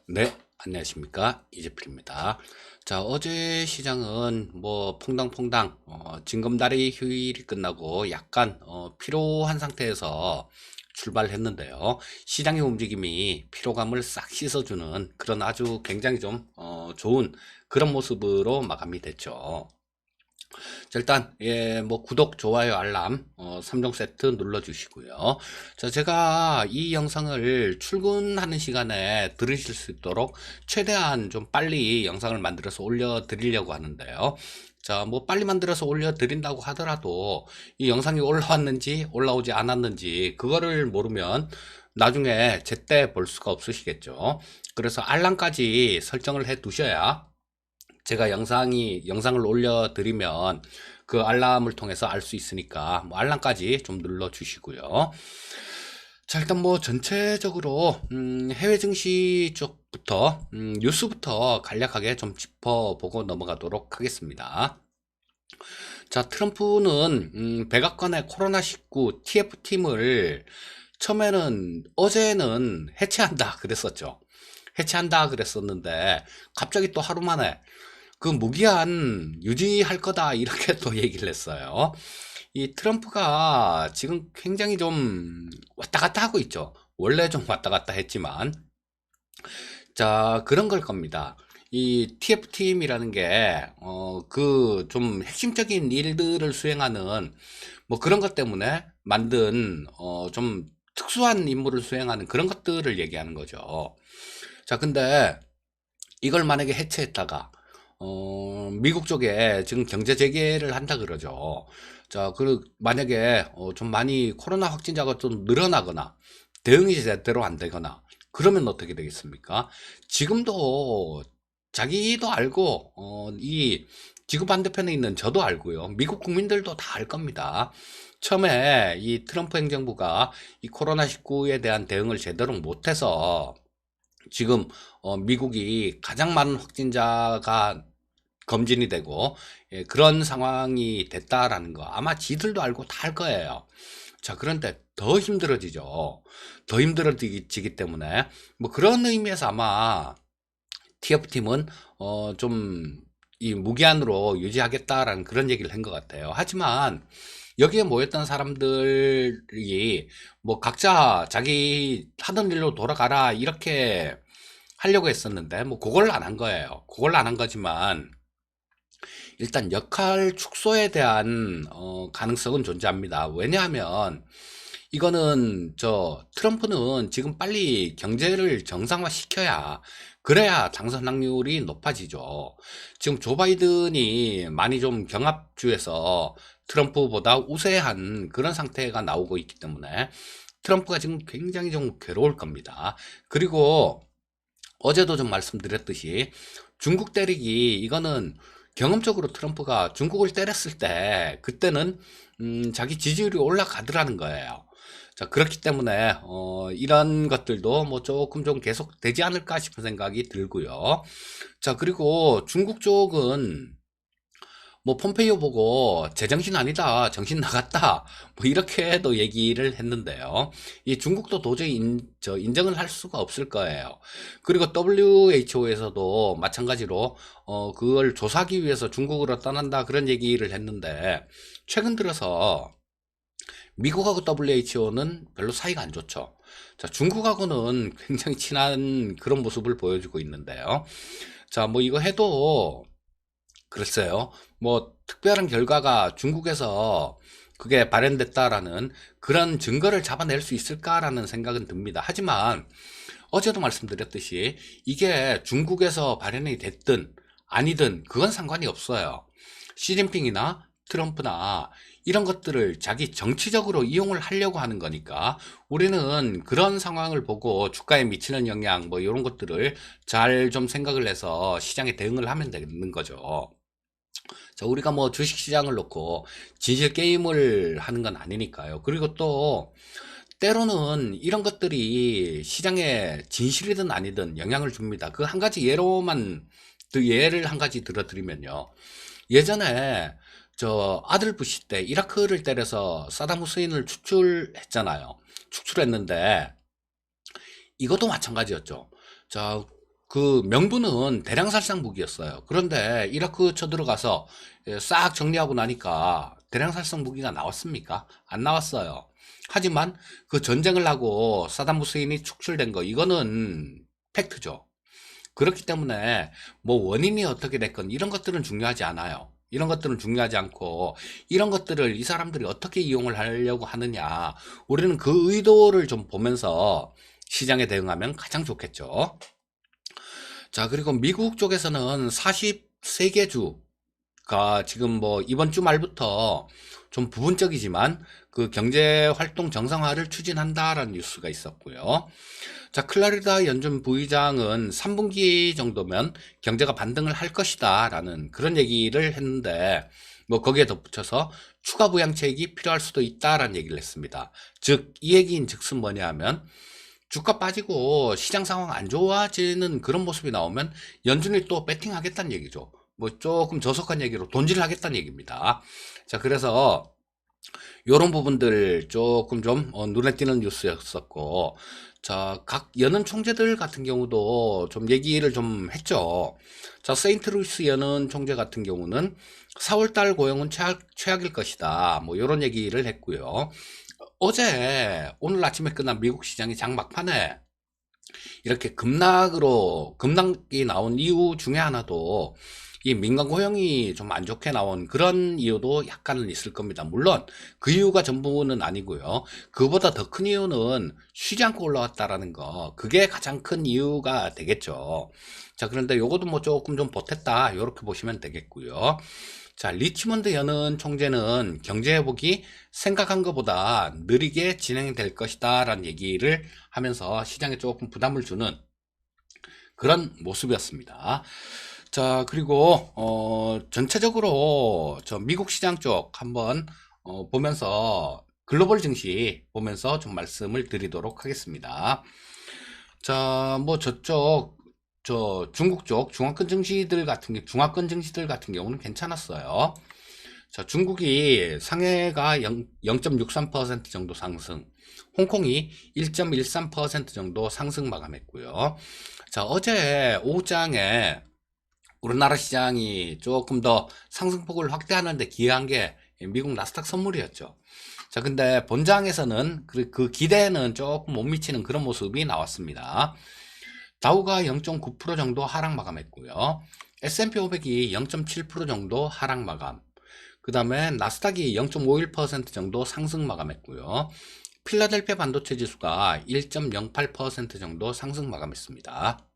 네, 안녕하십니까. 이재필입니다. 자, 어제 시장은 뭐 퐁당퐁당, 징검다리 휴일이 끝나고 약간, 피로한 상태에서 출발했는데요. 시장의 움직임이 피로감을 싹 씻어주는 그런 아주 굉장히 좀, 좋은 그런 모습으로 마감이 됐죠. 자, 일단 뭐 구독, 좋아요, 알람 3종 세트 눌러주시고요. 자, 제가 이 영상을 출근하는 시간에 들으실 수 있도록 최대한 좀 빨리 영상을 만들어서 올려드리려고 하는데요. 자, 뭐 빨리 만들어서 올려드린다고 하더라도 이 영상이 올라왔는지 올라오지 않았는지 그거를 모르면 나중에 제때 볼 수가 없으시겠죠. 그래서 알람까지 설정을 해 두셔야 제가 영상을 올려드리면 그 알람을 통해서 알 수 있으니까 뭐 알람까지 좀 눌러 주시고요. 자, 일단 뭐 전체적으로 해외 증시 쪽부터 뉴스부터 간략하게 좀 짚어보고 넘어가도록 하겠습니다. 자, 트럼프는 백악관의 코로나19 TF팀을 처음에는 어제는 해체한다 그랬었죠. 해체한다 그랬었는데 갑자기 또 하루 만에 그 무기한 유지할 거다 이렇게 또 얘기를 했어요. 이 트럼프가 지금 굉장히 좀 왔다 갔다 하고 있죠. 원래 좀 왔다 갔다 했지만 자, 그런 걸 겁니다. 이 TF팀이라는 게 그 좀 핵심적인 일들을 수행하는 뭐 그런 것 때문에 만든 좀 특수한 임무를 수행하는 그런 것들을 얘기하는 거죠. 자, 근데 이걸 만약에 해체했다가 미국 쪽에 지금 경제 재개를 한다 그러죠. 자, 그 만약에 좀 많이 코로나 확진자가 좀 늘어나거나 대응이 제대로 안 되거나 그러면 어떻게 되겠습니까? 지금도 자기도 알고 이 지구 반대편에 있는 저도 알고요. 미국 국민들도 다 알 겁니다. 처음에 이 트럼프 행정부가 이 코로나19에 대한 대응을 제대로 못해서 지금 미국이 가장 많은 확진자가 검진이 되고 그런 상황이 됐다라는 거 아마 지들도 알고 다 알 거예요. 자, 그런데 더 힘들어지죠. 더 힘들어지기 때문에 뭐 그런 의미에서 아마 TF팀은 좀 이 무기한으로 유지하겠다라는 그런 얘기를 한 것 같아요. 하지만 여기에 모였던 사람들이 뭐 각자 자기 하던 일로 돌아가라 이렇게 하려고 했었는데 뭐 그걸 안 한 거예요. 그걸 안 한 거지만 일단 역할 축소에 대한 가능성은 존재합니다. 왜냐하면 이거는 저 트럼프는 지금 빨리 경제를 정상화 시켜야 그래야 당선 확률이 높아지죠. 지금 조 바이든이 많이 좀 경합주에서 트럼프보다 우세한 그런 상태가 나오고 있기 때문에 트럼프가 지금 굉장히 좀 괴로울 겁니다. 그리고 어제도 좀 말씀드렸듯이 중국 때리기 이거는 경험적으로 트럼프가 중국을 때렸을 때 그때는 자기 지지율이 올라가더라는 거예요. 자, 그렇기 때문에 이런 것들도 뭐 조금 좀 계속 되지 않을까 싶은 생각이 들고요. 자, 그리고 중국 쪽은 뭐 폼페이오 보고 제정신 아니다, 정신 나갔다, 뭐 이렇게도 얘기를 했는데요. 이 중국도 도저히 인정을 할 수가 없을 거예요. 그리고 WHO에서도 마찬가지로 그걸 조사하기 위해서 중국으로 떠난다 그런 얘기를 했는데 최근 들어서 미국하고 WHO는 별로 사이가 안 좋죠. 자, 중국하고는 굉장히 친한 그런 모습을 보여주고 있는데요. 자, 뭐 이거 해도 글쎄요. 뭐 특별한 결과가 중국에서 그게 발현됐다라는 그런 증거를 잡아낼 수 있을까라는 생각은 듭니다. 하지만 어제도 말씀드렸듯이 이게 중국에서 발현이 됐든 아니든 그건 상관이 없어요. 시진핑이나 트럼프나 이런 것들을 자기 정치적으로 이용을 하려고 하는 거니까 우리는 그런 상황을 보고 주가에 미치는 영향 뭐 이런 것들을 잘 좀 생각을 해서 시장에 대응을 하면 되는 거죠. 자, 우리가 뭐 주식 시장을 놓고 진실 게임을 하는 건 아니니까요. 그리고 또 때로는 이런 것들이 시장에 진실이든 아니든 영향을 줍니다. 그 한 가지 예로만 그 예를 한 가지 들어드리면요. 예전에 저 아들 부시 때 이라크를 때려서 사담 후세인을 추출했잖아요. 추출했는데 이것도 마찬가지였죠. 자, 그 명분은 대량 살상 무기였어요. 그런데 이라크 쳐들어가서 싹 정리하고 나니까 대량 살상 무기가 나왔습니까? 안 나왔어요. 하지만 그 전쟁을 하고 사담 후세인이 축출된 거, 이거는 팩트죠. 그렇기 때문에 뭐 원인이 어떻게 됐건 이런 것들은 중요하지 않아요. 이런 것들은 중요하지 않고, 이런 것들을 이 사람들이 어떻게 이용을 하려고 하느냐, 우리는 그 의도를 좀 보면서 시장에 대응하면 가장 좋겠죠. 자, 그리고 미국 쪽에서는 43개 주가 지금 뭐 이번 주 말부터 좀 부분적이지만 그 경제 활동 정상화를 추진한다라는 뉴스가 있었고요. 자, 클라리다 연준 부의장은 3분기 정도면 경제가 반등을 할 것이다 라는 그런 얘기를 했는데, 뭐 거기에 덧붙여서 추가 부양책이 필요할 수도 있다라는 얘기를 했습니다. 즉, 이 얘기인 즉슨 뭐냐 하면, 주가 빠지고 시장 상황 안 좋아지는 그런 모습이 나오면 연준이 또 배팅하겠다는 얘기죠. 뭐 조금 저속한 얘기로 돈질 하겠다는 얘기입니다. 자, 그래서 요런 부분들 조금 좀 눈에 띄는 뉴스였었고, 자, 각 연은 총재들 같은 경우도 좀 얘기를 좀 했죠. 자, 세인트루이스 연은 총재 같은 경우는 4월달 고용은 최악일 것이다, 뭐 요런 얘기를 했고요. 오늘 아침에 끝난 미국 시장이 장 막판에 이렇게 급락이 나온 이유 중에 하나도 이 민간 고용이 좀 안 좋게 나온 그런 이유도 약간은 있을 겁니다. 물론 그 이유가 전부는 아니고요. 그보다 더 큰 이유는 쉬지 않고 올라왔다라는 거, 그게 가장 큰 이유가 되겠죠. 자, 그런데 요것도 뭐 조금 좀 보탰다, 이렇게 보시면 되겠고요. 자, 리치먼드 연은 총재는 경제 회복이 생각한 것보다 느리게 진행될 것이다 라는 얘기를 하면서 시장에 조금 부담을 주는 그런 모습이었습니다. 자, 그리고 전체적으로 저 미국 시장 쪽 한번 보면서 글로벌 증시 보면서 좀 말씀을 드리도록 하겠습니다. 자, 뭐 저쪽 중국 쪽 중화권 증시들 같은 경우는 괜찮았어요. 자, 중국이 상해가 0.63% 정도 상승, 홍콩이 1.13% 정도 상승 마감했고요. 자, 어제 오후장에 우리나라 시장이 조금 더 상승폭을 확대하는 데 기여한 게 미국 나스닥 선물이었죠. 자, 근데 본장에서는 그 기대에는 조금 못 미치는 그런 모습이 나왔습니다. 다우가 0.9% 정도 하락 마감했고요. S&P 500이 0.7% 정도 하락 마감. 그 다음에 나스닥이 0.51% 정도 상승 마감했고요. 필라델피아 반도체 지수가 1.08% 정도 상승 마감했습니다.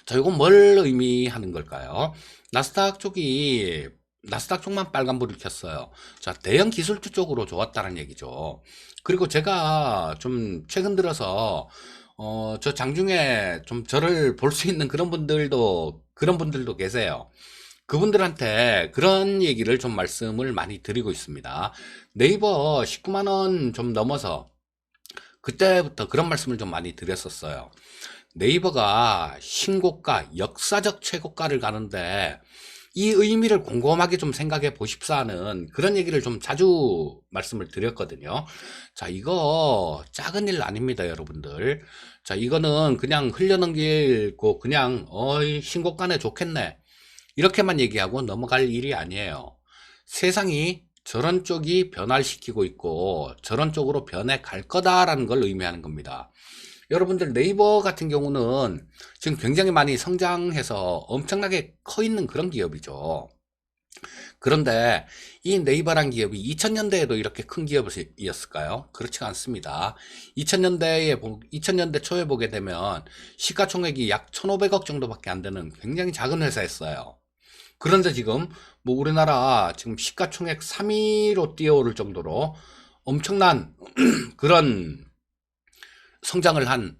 자, 이건 뭘 의미하는 걸까요? 나스닥 쪽만 빨간불을 켰어요. 자, 대형 기술주 쪽으로 좋았다는 얘기죠. 그리고 제가 좀 최근 들어서 저 장중에 좀 저를 볼 수 있는 그런 분들도 계세요. 그분들한테 그런 얘기를 좀 말씀을 많이 드리고 있습니다. 네이버 19만 원 좀 넘어서 그때부터 그런 말씀을 좀 많이 드렸었어요. 네이버가 신고가, 역사적 최고가를 가는데 이 의미를 곰곰하게 좀 생각해 보십사 하는 그런 얘기를 좀 자주 말씀을 드렸거든요. 자, 이거 작은 일 아닙니다, 여러분들. 자, 이거는 그냥 흘려넘기고 그냥 신고가네 좋겠네, 이렇게만 얘기하고 넘어갈 일이 아니에요. 세상이 저런 쪽이 변화시키고 있고 저런 쪽으로 변해 갈 거다라는 걸 의미하는 겁니다. 여러분들 네이버 같은 경우는 지금 굉장히 많이 성장해서 엄청나게 커 있는 그런 기업이죠. 그런데 이 네이버란 기업이 2000년대에도 이렇게 큰 기업이었을까요? 그렇지가 않습니다. 2000년대 초에 보게 되면 시가총액이 약 1500억 정도밖에 안 되는 굉장히 작은 회사였어요. 그런데 지금 뭐 우리나라 지금 시가총액 3위로 뛰어오를 정도로 엄청난 그런 성장을 한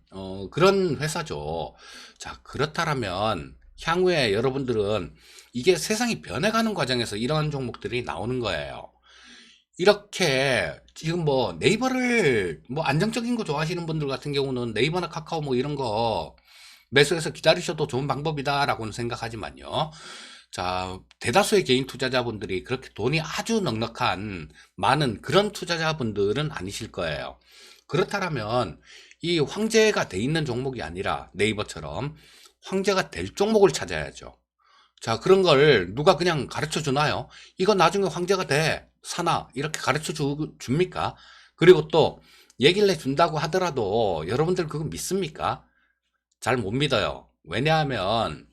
그런 회사죠. 자, 그렇다면 향후에 여러분들은 이게 세상이 변해가는 과정에서 이런 종목들이 나오는 거예요. 이렇게 지금 뭐 네이버를 뭐 안정적인 거 좋아하시는 분들 같은 경우는 네이버나 카카오 뭐 이런 거 매수해서 기다리셔도 좋은 방법이다라고는 생각하지만요. 자, 대다수의 개인 투자자분들이 그렇게 돈이 아주 넉넉한 많은 그런 투자자분들은 아니실 거예요. 그렇다면 이 황제가 돼 있는 종목이 아니라 네이버처럼 황제가 될 종목을 찾아야죠. 자, 그런 걸 누가 그냥 가르쳐 주나요? 이거 나중에 황제가 돼, 사나, 이렇게 가르쳐 줍니까? 그리고 또, 얘기를 해준다고 하더라도 여러분들 그거 믿습니까? 잘 못 믿어요. 왜냐하면,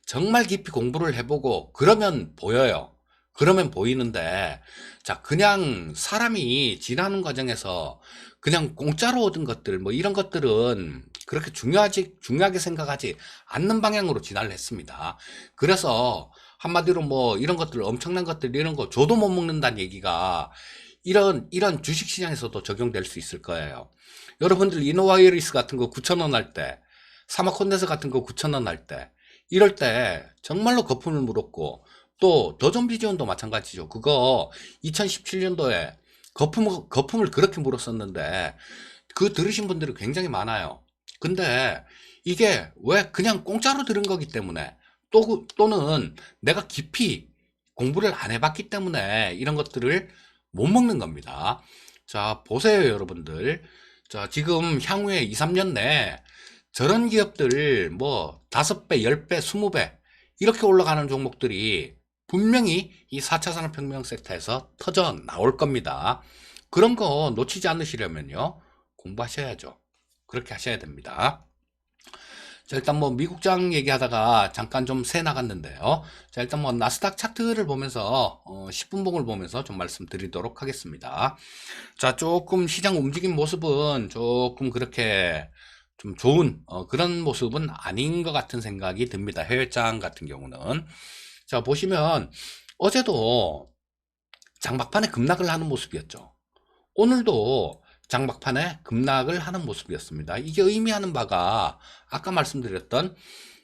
정말 깊이 공부를 해보고, 그러면 보여요. 그러면 보이는데, 자, 그냥 사람이 지나는 과정에서 그냥 공짜로 얻은 것들, 뭐 이런 것들은 그렇게 중요하게 생각하지 않는 방향으로 진화를 했습니다. 그래서 한마디로 뭐 이런 것들, 엄청난 것들, 이런 거 줘도 못 먹는다는 얘기가 이런 주식 시장에서도 적용될 수 있을 거예요. 여러분들 이노와이리스 같은 거 9,000원 할 때, 사마콘데스 같은 거 9,000원 할 때, 이럴 때 정말로 거품을 물었고, 또 더존비지온도 마찬가지죠. 그거 2017년도에 거품을 그렇게 물었었는데 그 들으신 분들이 굉장히 많아요. 근데 이게 왜 그냥 공짜로 들은 거기 때문에 또는 내가 깊이 공부를 안 해봤기 때문에 이런 것들을 못 먹는 겁니다. 자, 보세요, 여러분들. 자, 지금 향후에 2, 3년 내에 저런 기업들 뭐 5배, 10배, 20배 이렇게 올라가는 종목들이 분명히 이 4차 산업혁명 섹터에서 터져 나올 겁니다. 그런 거 놓치지 않으시려면요, 공부하셔야죠. 그렇게 하셔야 됩니다. 자, 일단 뭐 미국장 얘기하다가 잠깐 좀 새 나갔는데요. 자, 일단 뭐 나스닥 차트를 보면서 10분봉을 보면서 좀 말씀드리도록 하겠습니다. 자, 조금 시장 움직임 모습은 조금 그렇게 좀 좋은 그런 모습은 아닌 것 같은 생각이 듭니다. 해외장 같은 경우는. 자, 보시면 어제도 장막판에 급락을 하는 모습이었죠. 오늘도 장막판에 급락을 하는 모습이었습니다. 이게 의미하는 바가 아까 말씀드렸던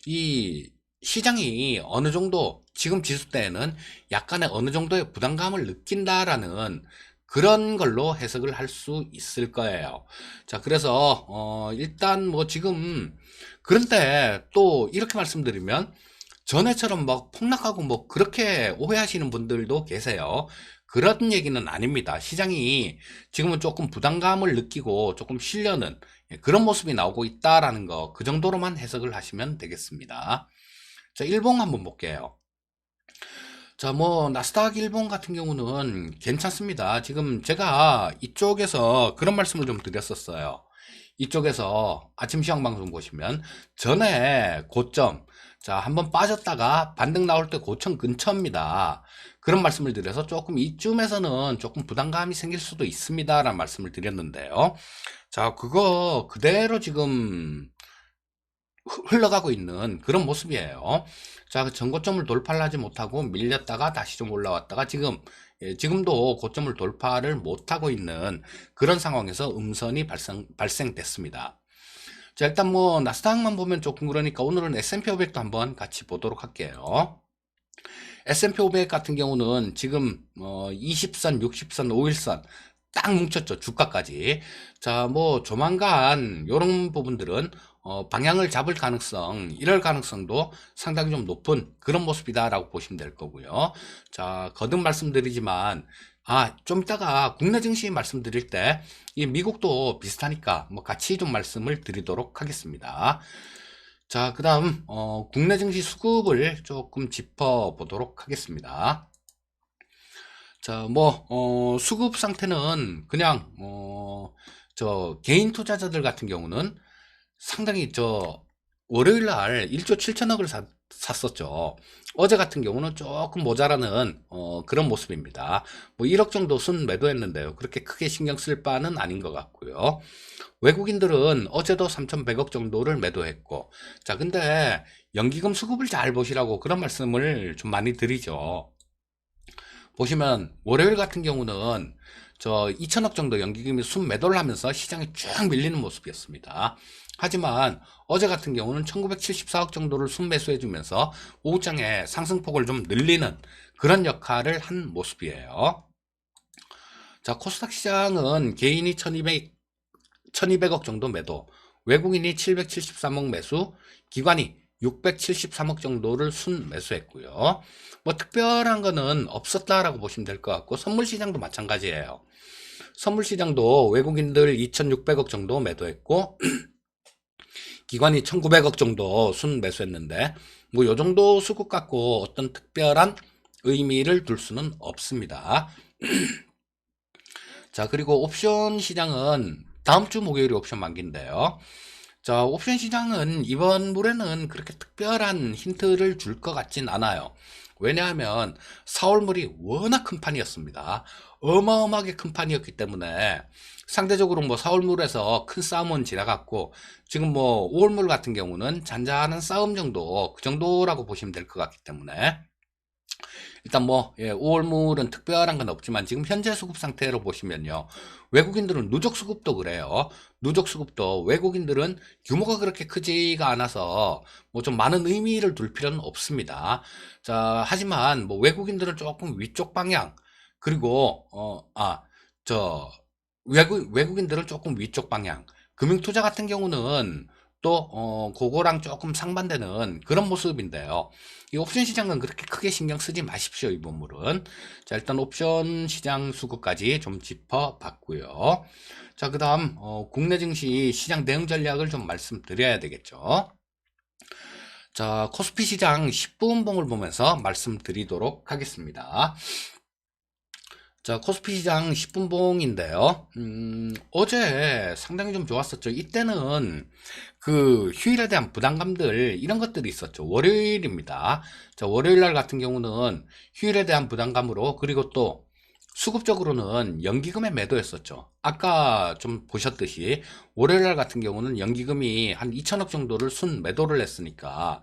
이 시장이 어느 정도 지금 지수대에는 약간의 어느 정도의 부담감을 느낀다라는 그런 걸로 해석을 할 수 있을 거예요. 자, 그래서 일단 뭐 지금 그런데 또 이렇게 말씀드리면 전에처럼 막 폭락하고 뭐 그렇게 오해하시는 분들도 계세요. 그런 얘기는 아닙니다. 시장이 지금은 조금 부담감을 느끼고 조금 쉬려는 그런 모습이 나오고 있다라는 거, 그 정도로만 해석을 하시면 되겠습니다. 자, 일봉 한번 볼게요. 자, 뭐 나스닥 일본 같은 경우는 괜찮습니다. 지금 제가 이쪽에서 그런 말씀을 좀 드렸었어요. 이쪽에서 아침 시황 방송 보시면 전에 고점, 자, 한번 빠졌다가 반등 나올 때 고점 근처입니다. 그런 말씀을 드려서 조금 이쯤에서는 조금 부담감이 생길 수도 있습니다라는 말씀을 드렸는데요. 자, 그거 그대로 지금 흘러가고 있는 그런 모습이에요. 자, 그 전고점을 돌파를 하지 못하고 밀렸다가 다시 좀 올라왔다가 지금도 고점을 돌파를 못하고 있는 그런 상황에서 음선이 발생됐습니다. 자, 일단 뭐 나스닥만 보면 조금 그러니까 오늘은 S&P 500도 한번 같이 보도록 할게요. S&P 500 같은 경우는 지금 20선, 60선, 5일선 딱 뭉쳤죠. 주가까지. 자, 뭐 조만간 이런 부분들은 방향을 잡을 가능성, 이럴 가능성도 상당히 좀 높은 그런 모습이다라고 보시면 될 거고요. 자, 거듭 말씀드리지만 좀 이따가 국내 증시 말씀드릴 때 이 미국도 비슷하니까 뭐 같이 좀 말씀을 드리도록 하겠습니다. 자, 그 다음 국내 증시 수급을 조금 짚어보도록 하겠습니다. 자, 뭐 수급 상태는 그냥 저 개인 투자자들 같은 경우는 상당히 월요일 날 1조 7천억을 샀었죠. 어제 같은 경우는 조금 모자라는 그런 모습입니다. 뭐 1억 정도 순 매도했는데요. 그렇게 크게 신경 쓸 바는 아닌 것 같고요. 외국인들은 어제도 3,100억 정도를 매도했고, 자, 근데 연기금 수급을 잘 보시라고 그런 말씀을 좀 많이 드리죠. 보시면 월요일 같은 경우는 2천억 정도 연기금이 순매도를 하면서 시장이 쭉 밀리는 모습이었습니다. 하지만 어제 같은 경우는 1974억 정도를 순매수해 주면서 오후장에 상승폭을 좀 늘리는 그런 역할을 한 모습이에요. 자, 코스닥 시장은 개인이 1200억 정도 매도, 외국인이 773억 매수, 기관이 673억 정도를 순매수했고요. 뭐 특별한 거는 없었다라고 보시면 될 것 같고, 선물 시장도 마찬가지예요. 선물 시장도 외국인들 2600억 정도 매도했고 기관이 1900억 정도 순 매수했는데 뭐 요 정도 수급 갖고 어떤 특별한 의미를 둘 수는 없습니다. 자, 그리고 옵션 시장은 다음 주 목요일이 옵션 만기인데요. 자, 옵션 시장은 이번 물에는 그렇게 특별한 힌트를 줄 것 같진 않아요. 왜냐하면 4월물이 워낙 큰 판이었습니다. 어마어마하게 큰 판이었기 때문에 상대적으로 뭐 4월물에서 큰 싸움은 지나갔고 지금 뭐 5월물 같은 경우는 잔잔한 싸움 정도 그 정도라고 보시면 될 것 같기 때문에 일단 뭐 5월물은 특별한 건 없지만 지금 현재 수급 상태로 보시면요. 외국인들은 누적 수급도 그래요. 누적 수급도 외국인들은 규모가 그렇게 크지가 않아서 뭐 좀 많은 의미를 둘 필요는 없습니다. 자, 하지만 뭐 외국인들은 조금 위쪽 방향 그리고 외국인들은 조금 위쪽 방향 금융투자 같은 경우는 또 그거랑 조금 상반되는 그런 모습인데요. 이 옵션 시장은 그렇게 크게 신경 쓰지 마십시오. 이 부분은. 자, 일단 옵션 시장 수급까지 좀 짚어봤고요. 자, 그 다음 국내 증시 시장 대응 전략을 좀 말씀드려야 되겠죠. 자, 코스피 시장 10분봉을 보면서 말씀드리도록 하겠습니다. 자, 코스피 시장 10분봉인데요. 어제 상당히 좀 좋았었죠. 이때는 그 휴일에 대한 부담감들, 이런 것들이 있었죠. 월요일입니다. 자, 월요일 날 같은 경우는 휴일에 대한 부담감으로, 그리고 또 수급적으로는 연기금의 매도였었죠. 아까 좀 보셨듯이, 월요일 날 같은 경우는 연기금이 한 2천억 정도를 순 매도를 했으니까,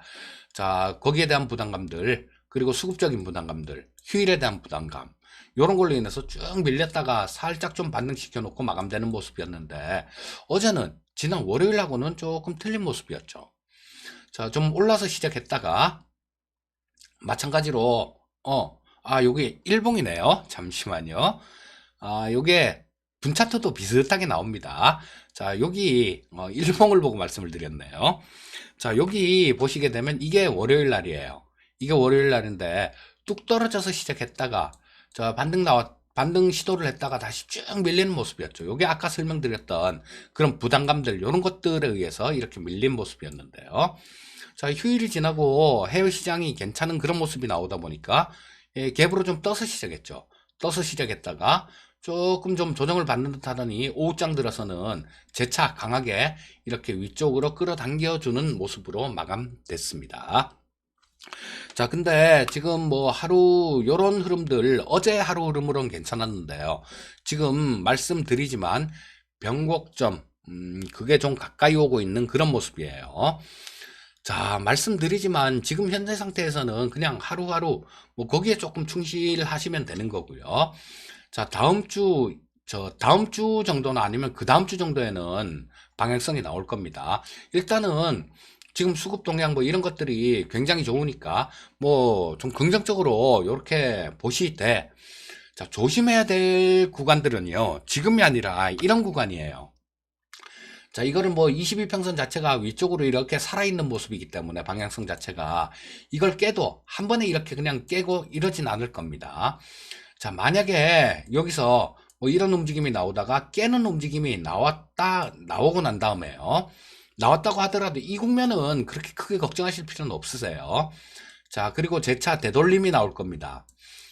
자, 거기에 대한 부담감들, 그리고 수급적인 부담감들, 휴일에 대한 부담감, 요런 걸로 인해서 쭉 밀렸다가 살짝 좀 반등시켜 놓고 마감되는 모습이었는데 어제는 지난 월요일하고는 조금 틀린 모습이었죠. 자, 좀 올라서 시작했다가 마찬가지로 여기 일봉이네요. 잠시만요. 요게 분차트도 비슷하게 나옵니다. 자, 여기 일봉을 보고 말씀을 드렸네요. 자, 여기 보시게 되면 이게 월요일 날이에요. 이게 월요일 날인데 뚝 떨어져서 시작했다가 자, 반등 시도를 했다가 다시 쭉 밀리는 모습이었죠. 요게 아까 설명드렸던 그런 부담감들, 이런 것들에 의해서 이렇게 밀린 모습이었는데요. 자, 휴일이 지나고 해외 시장이 괜찮은 그런 모습이 나오다 보니까 갭으로 좀 떠서 시작했죠. 떠서 시작했다가 조금 좀 조정을 받는 듯 하더니 오후장 들어서는 재차 강하게 이렇게 위쪽으로 끌어당겨주는 모습으로 마감됐습니다. 자, 근데 지금 뭐 하루 요런 흐름들 어제 하루 흐름으로는 괜찮았는데요. 지금 말씀드리지만 변곡점 그게 좀 가까이 오고 있는 그런 모습이에요. 자, 말씀드리지만 지금 현재 상태에서는 그냥 하루하루 뭐 거기에 조금 충실하시면 되는 거고요. 자, 다음 주 정도나 아니면 그 다음 주 정도에는 방향성이 나올 겁니다. 일단은 지금 수급 동향 뭐 이런 것들이 굉장히 좋으니까 뭐 좀 긍정적으로 이렇게 보시되 자, 조심해야 될 구간들은요. 지금이 아니라 이런 구간이에요. 자, 이거는 뭐 21평선 자체가 위쪽으로 이렇게 살아있는 모습이기 때문에 방향성 자체가 이걸 깨도 한 번에 이렇게 그냥 깨고 이러진 않을 겁니다. 자, 만약에 여기서 뭐 이런 움직임이 나오다가 깨는 움직임이 나오고 난 다음에요. 나왔다고 하더라도 이 국면은 그렇게 크게 걱정하실 필요는 없으세요. 자, 그리고 재차 되돌림이 나올 겁니다.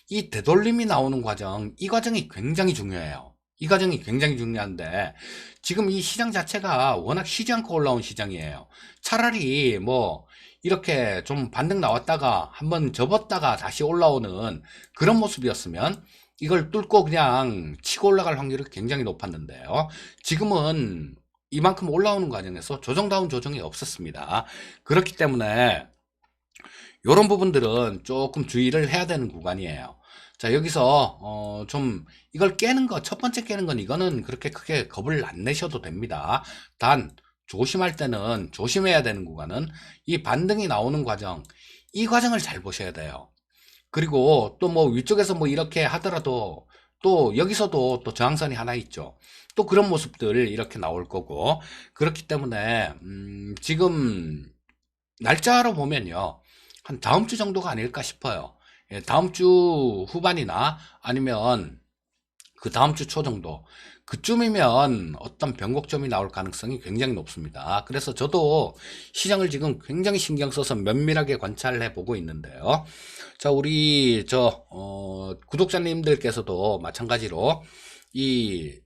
이 되돌림이 나오는 과정, 이 과정이 굉장히 중요해요. 이 과정이 굉장히 중요한데 지금 이 시장 자체가 워낙 쉬지 않고 올라온 시장이에요. 차라리 뭐 이렇게 좀 반등 나왔다가 한번 접었다가 다시 올라오는 그런 모습이었으면 이걸 뚫고 그냥 치고 올라갈 확률이 굉장히 높았는데요. 지금은 이만큼 올라오는 과정에서 조정다운 조정이 없었습니다. 그렇기 때문에 이런 부분들은 조금 주의를 해야 되는 구간이에요. 자, 여기서 좀 이걸 깨는 거, 첫 번째 깨는 건 이거는 그렇게 크게 겁을 안 내셔도 됩니다. 단 조심할 때는 조심해야 되는 구간은 이 반등이 나오는 과정, 이 과정을 잘 보셔야 돼요. 그리고 또 뭐 위쪽에서 뭐 이렇게 하더라도 또 여기서도 또 저항선이 하나 있죠. 또 그런 모습들 이렇게 나올 거고 그렇기 때문에 지금 날짜로 보면요. 한 다음 주 정도가 아닐까 싶어요. 다음 주 후반이나 아니면 그 다음 주 초 정도. 그쯤이면 어떤 변곡점이 나올 가능성이 굉장히 높습니다. 그래서 저도 시장을 지금 굉장히 신경 써서 면밀하게 관찰해 보고 있는데요. 자, 우리 구독자님들께서도 마찬가지로 이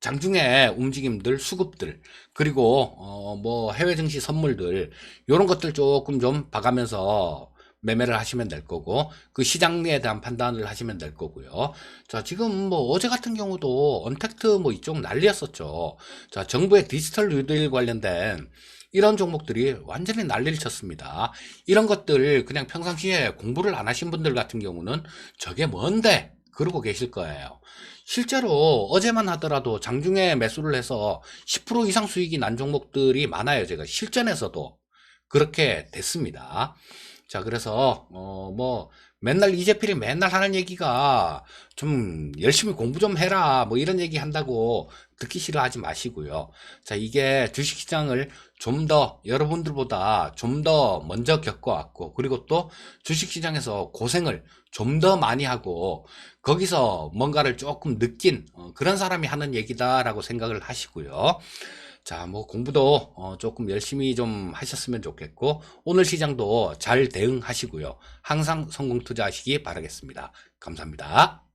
장중에 움직임들, 수급들, 그리고 뭐 해외 증시 선물들 요런 것들 조금 좀 봐가면서 매매를 하시면 될 거고, 그 시장에 대한 판단을 하시면 될 거고요. 자, 지금 뭐 어제 같은 경우도 언택트 뭐 이쪽 난리였었죠. 자, 정부의 디지털 뉴딜 관련된 이런 종목들이 완전히 난리를 쳤습니다. 이런 것들 그냥 평상시에 공부를 안 하신 분들 같은 경우는 저게 뭔데? 그러고 계실 거예요. 실제로 어제만 하더라도 장중에 매수를 해서 10% 이상 수익이 난 종목들이 많아요. 제가 실전에서도 그렇게 됐습니다. 자, 그래서 뭐 맨날 이재필이 맨날 하는 얘기가 좀 열심히 공부 좀 해라 뭐 이런 얘기 한다고 듣기 싫어하지 마시고요. 자, 이게 주식시장을 좀 더 여러분들보다 좀 더 먼저 겪어왔고, 그리고 또 주식시장에서 고생을 좀 더 많이 하고 거기서 뭔가를 조금 느낀 그런 사람이 하는 얘기다라고 생각을 하시고요. 자, 뭐 공부도 조금 열심히 좀 하셨으면 좋겠고, 오늘 시장도 잘 대응하시고요. 항상 성공 투자하시기 바라겠습니다. 감사합니다.